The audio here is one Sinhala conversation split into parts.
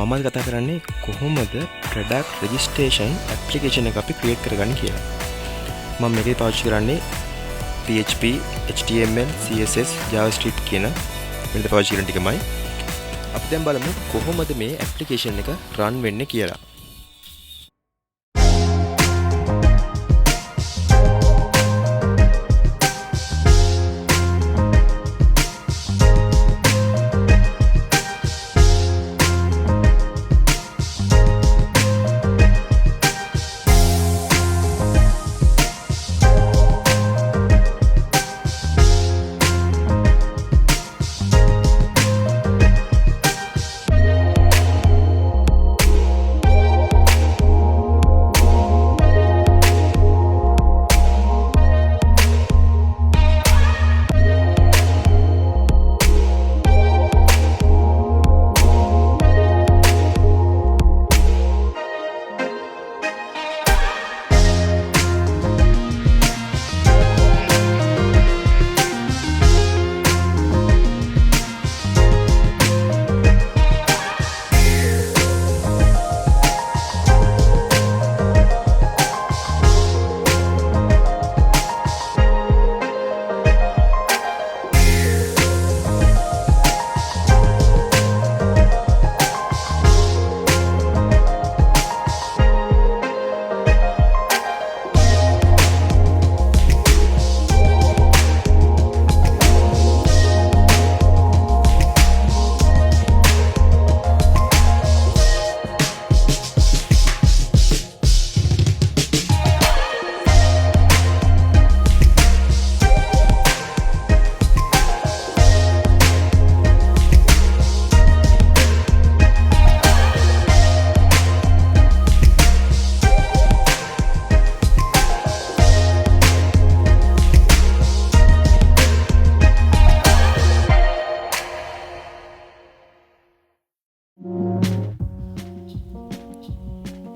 මම කතා කරන්නේ කොහොමද product registration application එක අපි create කරගන්නේ කියලා. මම මේකේ පාවිච්චි කරන්නේ PHP, HTML, CSS, JavaScript කියන මෙන්න පාවිච්චි කරන ටිකමයි. අපි දැන් බලමු කොහොමද මේ application එක run වෙන්නේ කියලා.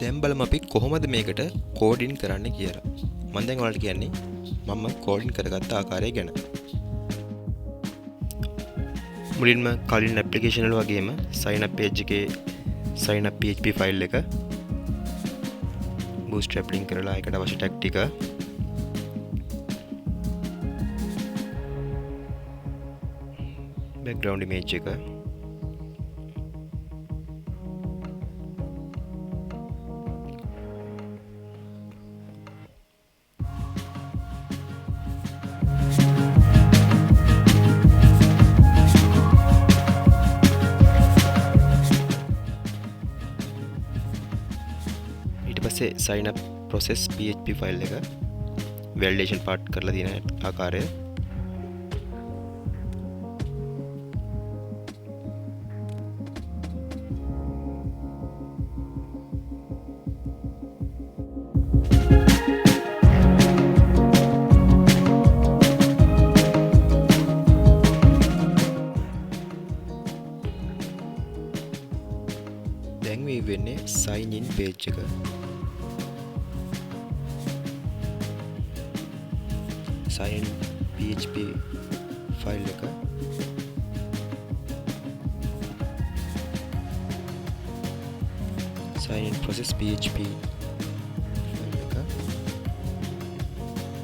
දැන් බලමු අපි කොහොමද මේකට කෝඩින් කරන්න කියලා. මම දැන් ඔයාලට කියන්නේ මම කෝඩින් කරගත්ත ආකාරය ගැන. මුලින්ම කලින් ඇප්ලිකේෂන් වල වගේම sign up page එකේ sign up PHP ෆයිල් එක bootstrap link කරලා ඒකට අවශ්‍ය ටැග් ටික background image එක sign up process PHP file එක validation part කරලා තියෙන ආකාරය දැන් මේ වෙන්නේ sign in page එක sign PHP ෆයිල් එක sign process PHP ෆයිල් එක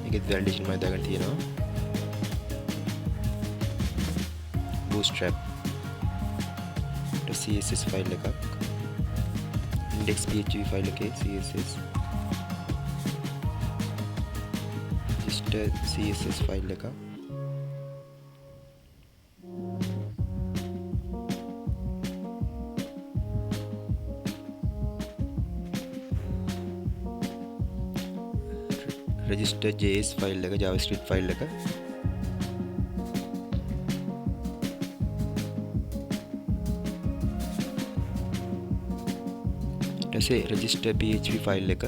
ඒකේ validation මම දාගෙන තියෙනවා bootstrap CSS ෆයිල් එකක් index PHP ෆයිල් එකේ CSS CSS ෆයිල් එක register.js ෆයිල් එක JavaScript ෆයිල් එක ඊට පස්සේ register PHP ෆයිල් එක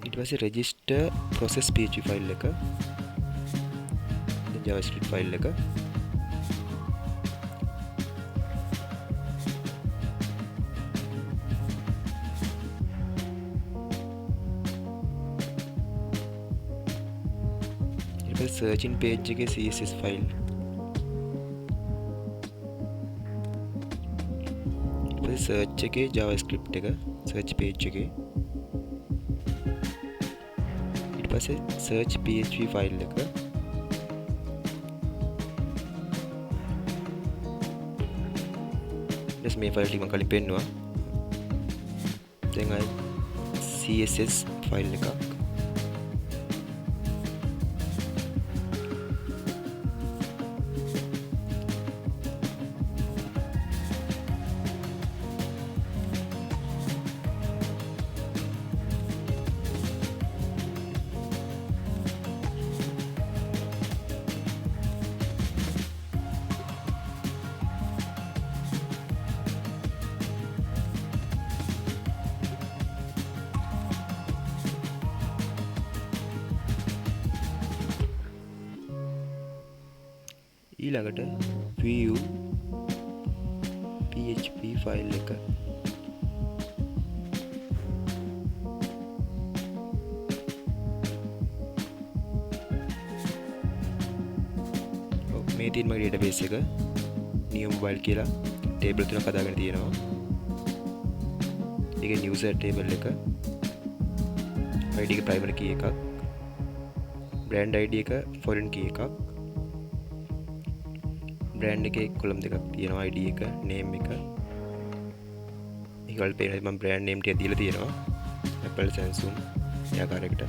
ඊට පස්සේ register process PHP ෆයිල් එක JavaScript ෆයිල් එක ඊට searching page එකේ CSS file ඊට search එකේ JavaScript එක search page එකේ ඊට පස්සේ search PHP file එක ඊට මේ file ටික මම කලින් පෙන්නුවා දැන් අය CSS file එකක් ඊළඟට view php ෆයිල් එක මේ තියෙන මගේ database එක new mobile කියලා table තුනක් හදාගෙන තියෙනවා. ඒකේ user table එක id එක primary key එකක් brand id එක foreign key එකක් brand එකේ column දෙකක් තියෙනවා id එක name එක ඒකවල පේනවා මම brand name ටික දීලා තියෙනවා Apple Samsung ඒ ආකාරයකට